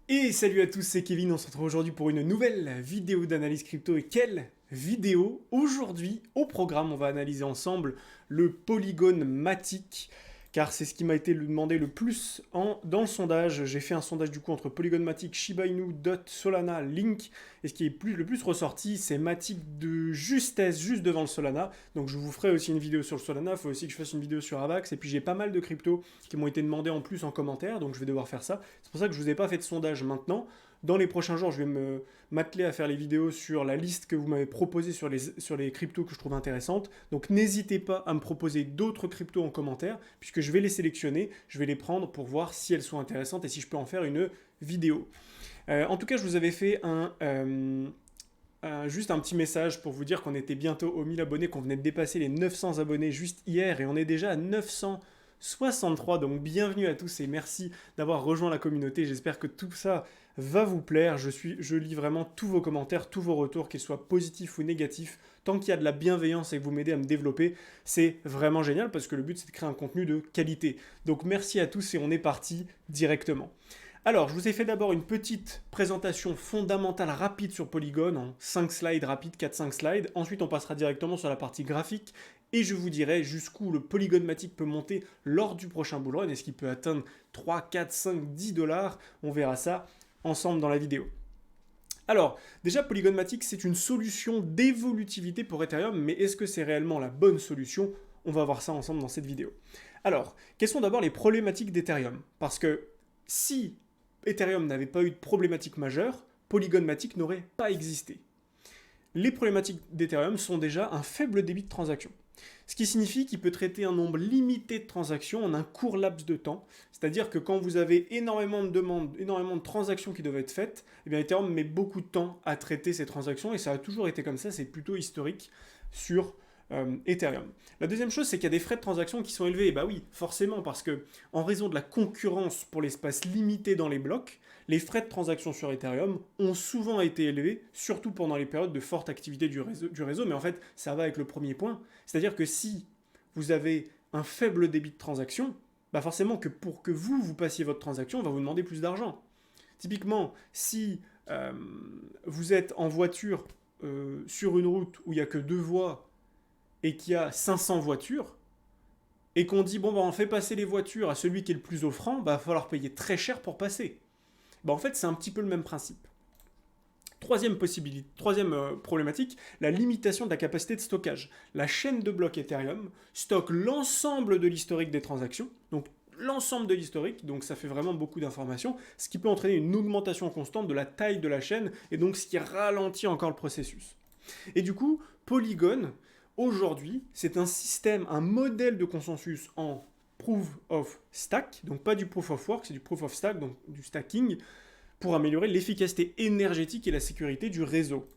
Et salut à tous, c'est Kevin, on se retrouve aujourd'hui pour une nouvelle vidéo d'analyse crypto. Et quelle vidéo! Aujourd'hui, au programme, on va analyser ensemble le Polygon Matic, car c'est ce qui m'a été demandé le plus dans le sondage. J'ai fait un sondage du coup entre Polygon Matic, Shiba Inu, DOT, Solana, Link, et ce qui est le plus ressorti, c'est Matic de justesse, juste devant le Solana. Donc je vous ferai aussi une vidéo sur le Solana, il faut aussi que je fasse une vidéo sur Avax, et puis j'ai pas mal de cryptos qui m'ont été demandés en plus en commentaire, donc je vais devoir faire ça. C'est pour ça que je ne vous ai pas fait de sondage maintenant. Dans les prochains jours, je vais m'atteler à faire les vidéos sur la liste que vous m'avez proposée sur les cryptos que je trouve intéressantes. Donc n'hésitez pas à me proposer d'autres cryptos en commentaire, puisque je vais les sélectionner, je vais les prendre pour voir si elles sont intéressantes et si je peux en faire une vidéo. En tout cas, je vous avais fait juste un petit message pour vous dire qu'on était bientôt aux 1000 abonnés, qu'on venait de dépasser les 900 abonnés juste hier, et on est déjà à 963, donc bienvenue à tous et merci d'avoir rejoint la communauté. J'espère que tout ça va vous plaire. Je lis vraiment tous vos commentaires, tous vos retours, qu'ils soient positifs ou négatifs. Tant qu'il y a de la bienveillance et que vous m'aidez à me développer, c'est vraiment génial parce que le but c'est de créer un contenu de qualité. Donc merci à tous et on est parti directement. Alors, je vous ai fait d'abord une petite présentation fondamentale rapide sur Polygon, en 5 slides rapides, 4-5 slides. Ensuite, on passera directement sur la partie graphique et je vous dirai jusqu'où le Polygon Matic peut monter lors du prochain bull run. Est-ce qu'il peut atteindre 3, 4, 5, 10 dollars? On verra ça ensemble dans la vidéo. Alors, déjà, Polygon Matic, c'est une solution d'évolutivité pour Ethereum, mais est-ce que c'est réellement la bonne solution? On va voir ça ensemble dans cette vidéo. Alors, quelles sont d'abord les problématiques d'Ethereum? Parce que si Ethereum n'avait pas eu de problématique majeure, Polygon Matic n'aurait pas existé. Les problématiques d'Ethereum sont déjà un faible débit de transaction. Ce qui signifie qu'il peut traiter un nombre limité de transactions en un court laps de temps. C'est-à-dire que quand vous avez énormément de demandes, énormément de transactions qui doivent être faites, eh bien Ethereum met beaucoup de temps à traiter ces transactions et ça a toujours été comme ça, c'est plutôt historique sur Ethereum. La deuxième chose, c'est qu'il y a des frais de transaction qui sont élevés. Et bah oui, forcément, parce que en raison de la concurrence pour l'espace limité dans les blocs, les frais de transaction sur Ethereum ont souvent été élevés, surtout pendant les périodes de forte activité du réseau. Mais en fait, ça va avec le premier point. C'est-à-dire que si vous avez un faible débit de transaction, bah forcément que pour que vous passiez votre transaction, on va vous demander plus d'argent. Typiquement, si vous êtes en voiture sur une route où il n'y a que 2 voies, et qu'il y a 500 voitures, et qu'on dit, bon, bah, on fait passer les voitures à celui qui est le plus offrant, bah, il va falloir payer très cher pour passer. Bah, en fait, c'est un petit peu le même principe. Troisième problématique, la limitation de la capacité de stockage. La chaîne de blocs Ethereum stocke l'ensemble de l'historique des transactions, donc l'ensemble de l'historique, donc ça fait vraiment beaucoup d'informations, ce qui peut entraîner une augmentation constante de la taille de la chaîne, et donc ce qui ralentit encore le processus. Et du coup, Polygon, aujourd'hui, c'est un système, un modèle de consensus en proof of stack, donc pas du proof of work, c'est du proof of stack, donc du stacking, pour améliorer l'efficacité énergétique et la sécurité du réseau.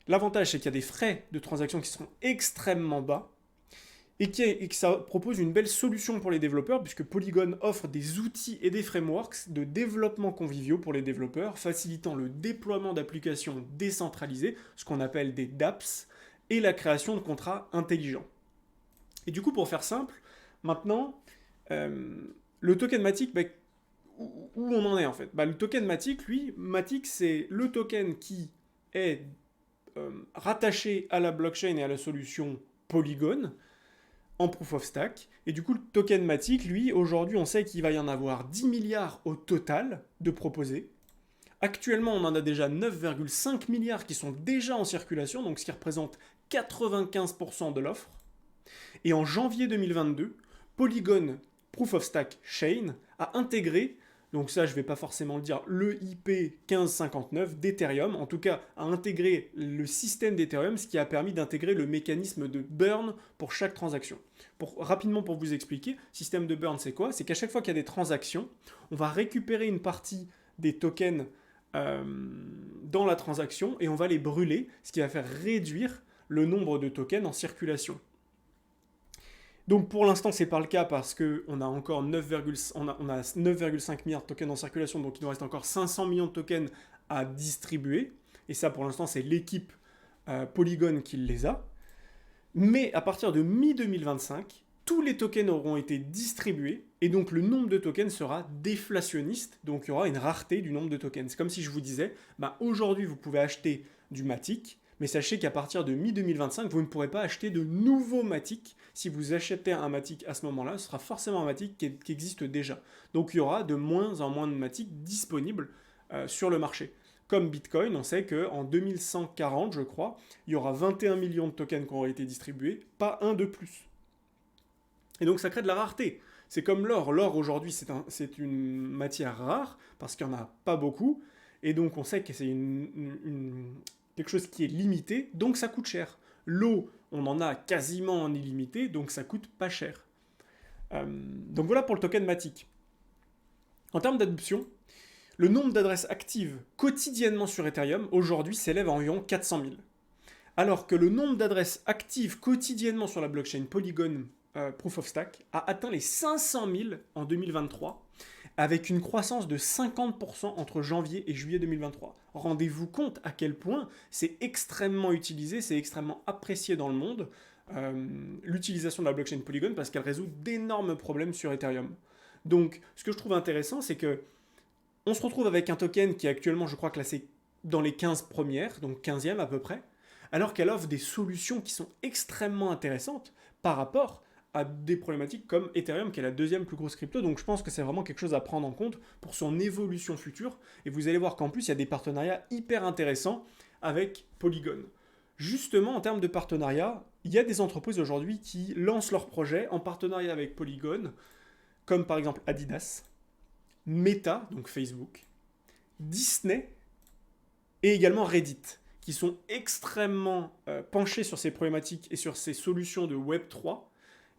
L'avantage, c'est qu'il y a des frais de transaction qui seront extrêmement bas et que ça propose une belle solution pour les développeurs, puisque Polygon offre des outils et des frameworks de développement conviviaux pour les développeurs, facilitant le déploiement d'applications décentralisées, ce qu'on appelle des dApps, et la création de contrats intelligents. Et du coup, pour faire simple, maintenant, le token Matic, bah, où on en est en fait? Bah, le token Matic, lui, Matic, c'est le token qui est rattaché à la blockchain et à la solution Polygon en proof of stack. Et du coup, le token Matic, lui, aujourd'hui, on sait qu'il va y en avoir 10 milliards au total de proposés. Actuellement, on en a déjà 9,5 milliards qui sont déjà en circulation, donc ce qui représente 95% de l'offre. Et en janvier 2022, Polygon Proof of Stack Chain a intégré, donc ça je ne vais pas forcément le dire, le IP 1559 d'Ethereum, en tout cas a intégré le système d'Ethereum, ce qui a permis d'intégrer le mécanisme de burn pour chaque transaction. Rapidement pour vous expliquer, système de burn c'est quoi? C'est qu'à chaque fois qu'il y a des transactions, on va récupérer une partie des tokens dans la transaction et on va les brûler, ce qui va faire réduire le nombre de tokens en circulation. Donc pour l'instant, ce n'est pas le cas parce qu'on a encore 9,5 milliards de tokens en circulation, donc il nous reste encore 500 millions de tokens à distribuer. Et ça, pour l'instant, c'est l'équipe Polygon qui les a. Mais à partir de mi-2025, tous les tokens auront été distribués, et donc le nombre de tokens sera déflationniste, donc il y aura une rareté du nombre de tokens. C'est comme si je vous disais, aujourd'hui vous pouvez acheter du Matic, mais sachez qu'à partir de mi-2025, vous ne pourrez pas acheter de nouveaux Matic. Si vous achetez un Matic à ce moment-là, ce sera forcément un Matic qui existe déjà. Donc il y aura de moins en moins de Matic disponibles sur le marché. Comme Bitcoin, on sait qu'en 2140, je crois, il y aura 21 millions de tokens qui auront été distribués, pas un de plus. Et donc ça crée de la rareté. C'est comme l'or. L'or aujourd'hui c'est une matière rare parce qu'il n'y en a pas beaucoup. Et donc on sait que c'est quelque chose qui est limité, donc ça coûte cher. L'eau, on en a quasiment en illimité, donc ça coûte pas cher. Donc voilà pour le token Matic. En termes d'adoption, le nombre d'adresses actives quotidiennement sur Ethereum aujourd'hui s'élève à environ 400 000. Alors que le nombre d'adresses actives quotidiennement sur la blockchain Polygon Proof of Stake a atteint les 500 000 en 2023, avec une croissance de 50% entre janvier et juillet 2023. Rendez-vous compte à quel point c'est extrêmement utilisé, c'est extrêmement apprécié dans le monde, l'utilisation de la blockchain Polygon, parce qu'elle résout d'énormes problèmes sur Ethereum. Donc, ce que je trouve intéressant, c'est que on se retrouve avec un token qui est actuellement, je crois, classé dans les 15 premières, donc 15e à peu près, alors qu'elle offre des solutions qui sont extrêmement intéressantes par rapport à des problématiques comme Ethereum, qui est la deuxième plus grosse crypto. Donc je pense que c'est vraiment quelque chose à prendre en compte pour son évolution future. Et vous allez voir qu'en plus, il y a des partenariats hyper intéressants avec Polygon. Justement, en termes de partenariat, il y a des entreprises aujourd'hui qui lancent leurs projets en partenariat avec Polygon, comme par exemple Adidas, Meta, donc Facebook, Disney et également Reddit, qui sont extrêmement penchés sur ces problématiques et sur ces solutions de Web3,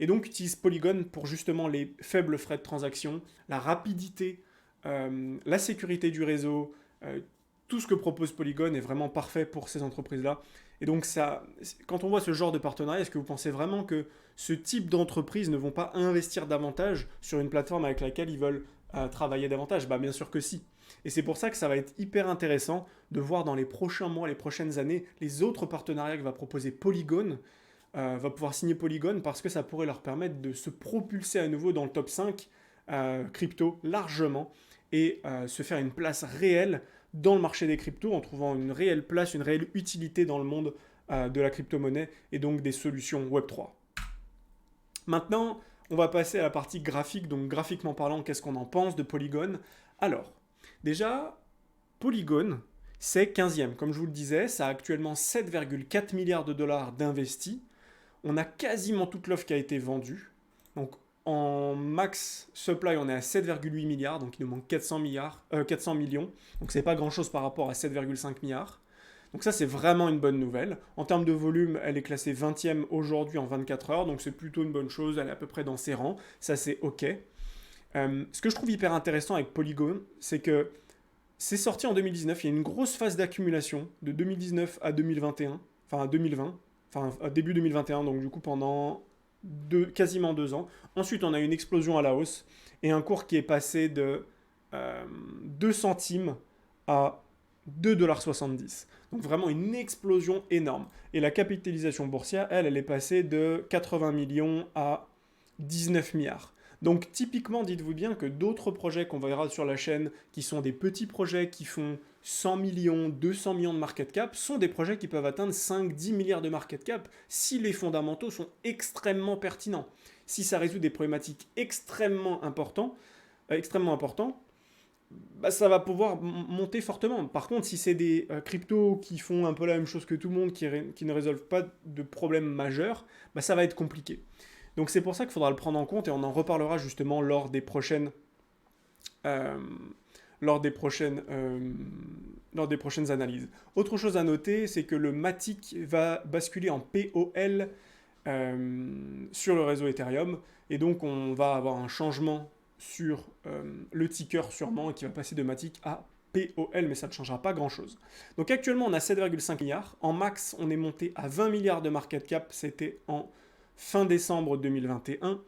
et donc utilisent Polygon pour justement les faibles frais de transaction, la rapidité, la sécurité du réseau, tout ce que propose Polygon est vraiment parfait pour ces entreprises-là. Et donc ça, quand on voit ce genre de partenariat, est-ce que vous pensez vraiment que ce type d'entreprises ne vont pas investir davantage sur une plateforme avec laquelle ils veulent travailler davantage? Bien sûr que si. Et c'est pour ça que ça va être hyper intéressant de voir dans les prochains mois, les prochaines années, les autres partenariats que va proposer Polygon, va pouvoir signer Polygon, parce que ça pourrait leur permettre de se propulser à nouveau dans le top 5 crypto largement et se faire une place réelle dans le marché des cryptos en trouvant une réelle place, une réelle utilité dans le monde de la crypto-monnaie et donc des solutions Web3. Maintenant, on va passer à la partie graphique. Donc graphiquement parlant, qu'est-ce qu'on en pense de Polygon? Alors, déjà, Polygon, c'est 15e. Comme je vous le disais, ça a actuellement 7,4 milliards de dollars d'investis. On a quasiment toute l'offre qui a été vendue. Donc en max supply, on est à 7,8 milliards, donc il nous manque 400 millions. Donc c'est pas grand-chose par rapport à 7,5 milliards. Donc ça, c'est vraiment une bonne nouvelle. En termes de volume, elle est classée 20e aujourd'hui en 24 heures, donc c'est plutôt une bonne chose, elle est à peu près dans ses rangs. Ça, c'est OK. Ce que je trouve hyper intéressant avec Polygon, c'est que c'est sorti en 2019, il y a une grosse phase d'accumulation de 2019 à 2021, enfin à 2020, enfin à début 2021, donc du coup pendant quasiment 2 ans. Ensuite, on a une explosion à la hausse et un cours qui est passé de 2 centimes à 2,70 $. Donc vraiment une explosion énorme. Et la capitalisation boursière, elle est passée de 80 millions à 19 milliards. Donc typiquement, dites-vous bien que d'autres projets qu'on verra sur la chaîne, qui sont des petits projets qui font 100 millions, 200 millions de market cap, sont des projets qui peuvent atteindre 5-10 milliards de market cap si les fondamentaux sont extrêmement pertinents. Si ça résout des problématiques extrêmement importantes, ça va pouvoir monter fortement. Par contre, si c'est des cryptos qui font un peu la même chose que tout le monde, qui ne résolvent pas de problèmes majeurs, ça va être compliqué. Donc c'est pour ça qu'il faudra le prendre en compte, et on en reparlera justement lors des prochaines analyses. Autre chose à noter, c'est que le Matic va basculer en POL sur le réseau Ethereum, et donc on va avoir un changement sur le ticker sûrement, qui va passer de Matic à POL, mais ça ne changera pas grand-chose. Donc actuellement, on a 7,5 milliards. En max, on est monté à 20 milliards de market cap. C'était en fin décembre 2021.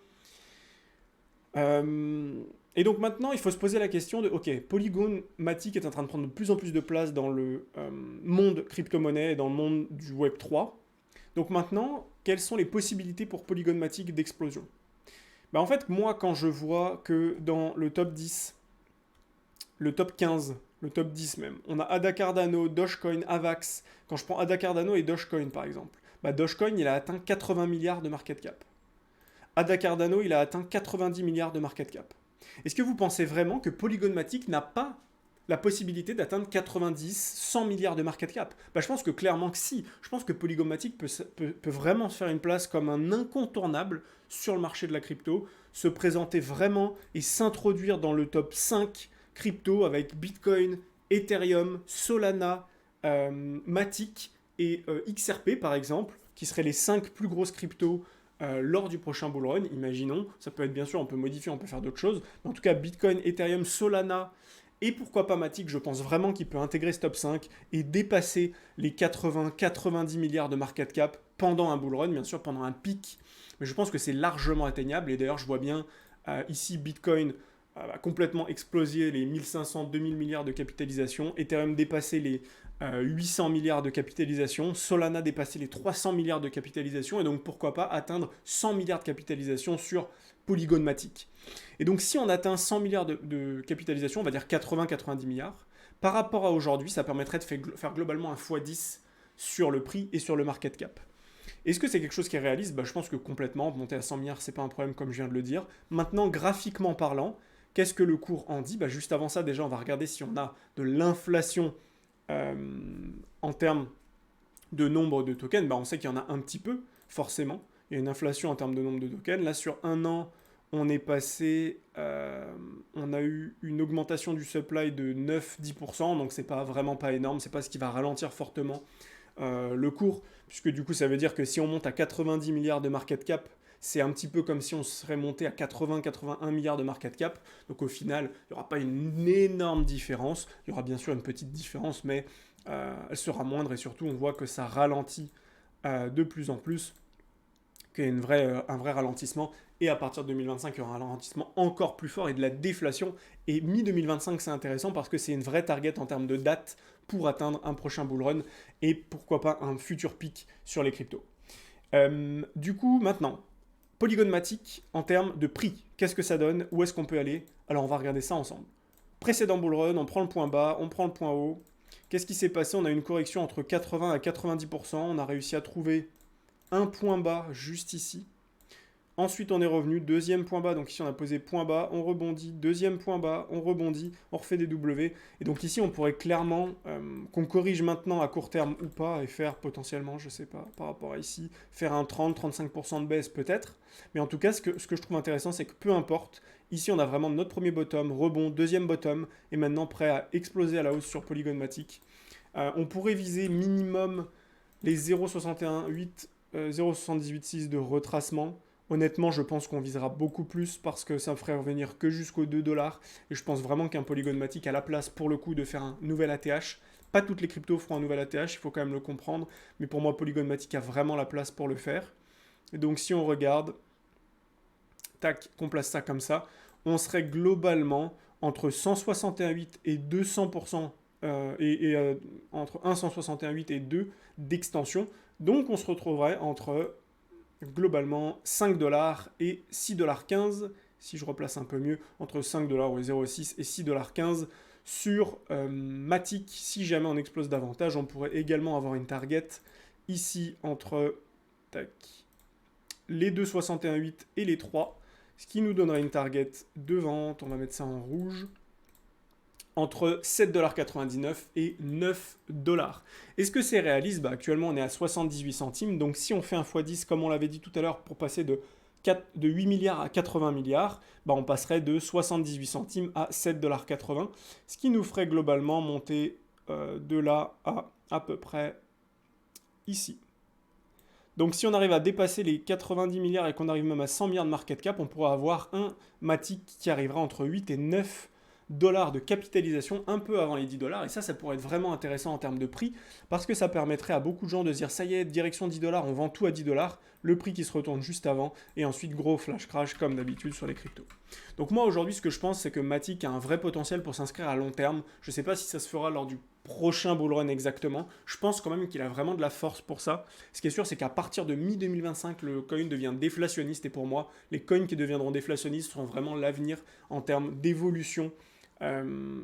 Et donc maintenant, il faut se poser la question de, ok, Polygon Matic est en train de prendre de plus en plus de place dans le monde crypto-monnaie et dans le monde du Web3. Donc maintenant, quelles sont les possibilités pour Polygon Matic d'explosion? Bah en fait, moi, quand je vois que dans le top 10, le top 15, le top 10 même, on a Ada Cardano, Dogecoin, Avax. Quand je prends Ada Cardano et Dogecoin, par exemple, bah Dogecoin, il a atteint 80 milliards de market cap. Ada Cardano, il a atteint 90 milliards de market cap. Est-ce que vous pensez vraiment que Polygon Matic n'a pas la possibilité d'atteindre 90, 100 milliards de market cap? Bah, je pense que clairement que si. Je pense que Polygon Matic peut vraiment se faire une place comme un incontournable sur le marché de la crypto, se présenter vraiment et s'introduire dans le top 5 crypto avec Bitcoin, Ethereum, Solana, Matic et XRP par exemple, qui seraient les 5 plus grosses cryptos lors du prochain bull run, imaginons. Ça peut être bien sûr, on peut modifier, on peut faire d'autres choses. Mais en tout cas, Bitcoin, Ethereum, Solana et pourquoi pas Matic, je pense vraiment qu'il peut intégrer ce top 5 et dépasser les 80-90 milliards de market cap pendant un bull run, bien sûr pendant un pic. Mais je pense que c'est largement atteignable. Et d'ailleurs, je vois bien ici Bitcoin va complètement exploser les 1500-2000 milliards de capitalisation. Ethereum dépasser les 800 milliards de capitalisation. Solana dépasser les 300 milliards de capitalisation. Et donc, pourquoi pas atteindre 100 milliards de capitalisation sur Polygon Matic. Et donc, si on atteint 100 milliards de capitalisation, on va dire 80-90 milliards, par rapport à aujourd'hui, ça permettrait de faire globalement un x10 sur le prix et sur le market cap. Est-ce que c'est quelque chose qui est réaliste? Je pense que complètement. Monter à 100 milliards, c'est pas un problème comme je viens de le dire. Maintenant, graphiquement parlant, qu'est-ce que le cours en dit? Juste avant ça, déjà, on va regarder si on a de l'inflation en termes de nombre de tokens. On sait qu'il y en a un petit peu, forcément. Il y a une inflation en termes de nombre de tokens. Là, sur un an, on est passé, on a eu une augmentation du supply de 9-10%, donc c'est pas vraiment pas énorme, c'est pas ce qui va ralentir fortement le cours, puisque du coup ça veut dire que si on monte à 90 milliards de market cap, c'est un petit peu comme si on serait monté à 80-81 milliards de market cap, donc au final, il n'y aura pas une énorme différence, il y aura bien sûr une petite différence, mais elle sera moindre, et surtout on voit que ça ralentit de plus en plus, qu'il y a un vrai ralentissement, et à partir de 2025, il y aura un ralentissement encore plus fort et de la déflation. Et mi-2025, c'est intéressant parce que c'est une vraie target en termes de date pour atteindre un prochain bull run et pourquoi pas un futur pic sur les cryptos. Du coup, maintenant, Polygon Matic en termes de prix, qu'est-ce que ça donne? Où est-ce qu'on peut aller? Alors, on va regarder ça ensemble. Précédent bull run, on prend le point bas, on prend le point haut. Qu'est-ce qui s'est passé? On a une correction entre 80 à 90%. On a réussi à trouver un point bas juste ici. Ensuite, on est revenu, deuxième point bas, donc ici on a posé point bas, on rebondit, deuxième point bas, on rebondit, on refait des W. Et donc ici, on pourrait clairement, qu'on corrige maintenant à court terme ou pas, et faire potentiellement, je sais pas, par rapport à ici, faire un 30-35% de baisse peut-être. Mais en tout cas, ce que je trouve intéressant, c'est que peu importe, ici on a vraiment notre premier bottom, rebond, deuxième bottom, et maintenant prêt à exploser à la hausse sur Polygon Matic. On pourrait viser minimum les 0,618 0,786 de retracement. Honnêtement, je pense qu'on visera beaucoup plus parce que ça me ferait revenir que jusqu'aux 2 $. Et je pense vraiment qu'un Polygon Matic a la place pour le coup de faire un nouvel ATH. Pas toutes les cryptos feront un nouvel ATH, il faut quand même le comprendre. Mais pour moi, Polygon Matic a vraiment la place pour le faire. Et donc si on regarde, tac, qu'on place ça comme ça, on serait globalement entre 168 et 200%, entre 1,168 et 2 d'extension. Donc on se retrouverait entre globalement 5 $ et 6,15 $, si je replace un peu mieux, entre 5 $ ou 0,6 et 6,15 $ sur Matic. Si jamais on explose davantage, on pourrait également avoir une target ici entre tac, les 2,618 et les 3, ce qui nous donnerait une target de vente, on va mettre ça en rouge, entre 7,99 $ et 9 $. Est-ce que c'est réaliste? Actuellement, on est à 78 centimes. Donc, si on fait un x10, comme on l'avait dit tout à l'heure, pour passer de 8 milliards à 80 milliards, on passerait de 78 centimes à 7,80 $. Ce qui nous ferait globalement monter de là à peu près ici. Donc, si on arrive à dépasser les 90 milliards et qu'on arrive même à 100 milliards de market cap, on pourra avoir un Matic qui arrivera entre 8 et 9 $ de capitalisation un peu avant les 10 $. Et ça pourrait être vraiment intéressant en termes de prix parce que ça permettrait à beaucoup de gens de se dire ça y est, direction 10 $, on vend tout à 10 $, le prix qui se retourne juste avant et ensuite gros flash crash comme d'habitude sur les cryptos. Donc moi aujourd'hui ce que je pense c'est que Matic a un vrai potentiel pour s'inscrire à long terme. Je ne sais pas si ça se fera lors du prochain bull run exactement. Je pense quand même qu'il a vraiment de la force pour ça. Ce qui est sûr, c'est qu'à partir de mi-2025, le coin devient déflationniste. Et pour moi, les coins qui deviendront déflationnistes seront vraiment l'avenir en termes d'évolution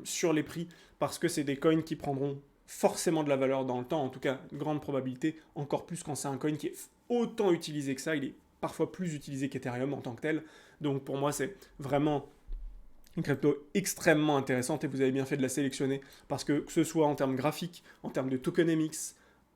sur les prix. Parce que c'est des coins qui prendront forcément de la valeur dans le temps. En tout cas, une grande probabilité. Encore plus quand c'est un coin qui est autant utilisé que ça. Il est parfois plus utilisé qu'Ethereum en tant que tel. Donc pour moi, c'est vraiment une crypto extrêmement intéressante et vous avez bien fait de la sélectionner parce que ce soit en termes graphiques, en termes de tokenomics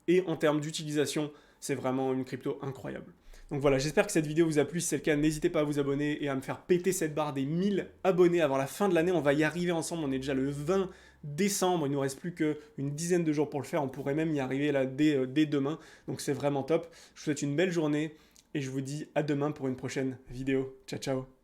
et en termes d'utilisation, c'est vraiment une crypto incroyable. Donc voilà, j'espère que cette vidéo vous a plu. Si c'est le cas, n'hésitez pas à vous abonner et à me faire péter cette barre des 1000 abonnés avant la fin de l'année. On va y arriver ensemble, on est déjà le 20 décembre, il ne nous reste plus qu'une dizaine de jours pour le faire. On pourrait même y arriver là dès demain, donc c'est vraiment top. Je vous souhaite une belle journée et je vous dis à demain pour une prochaine vidéo. Ciao, ciao.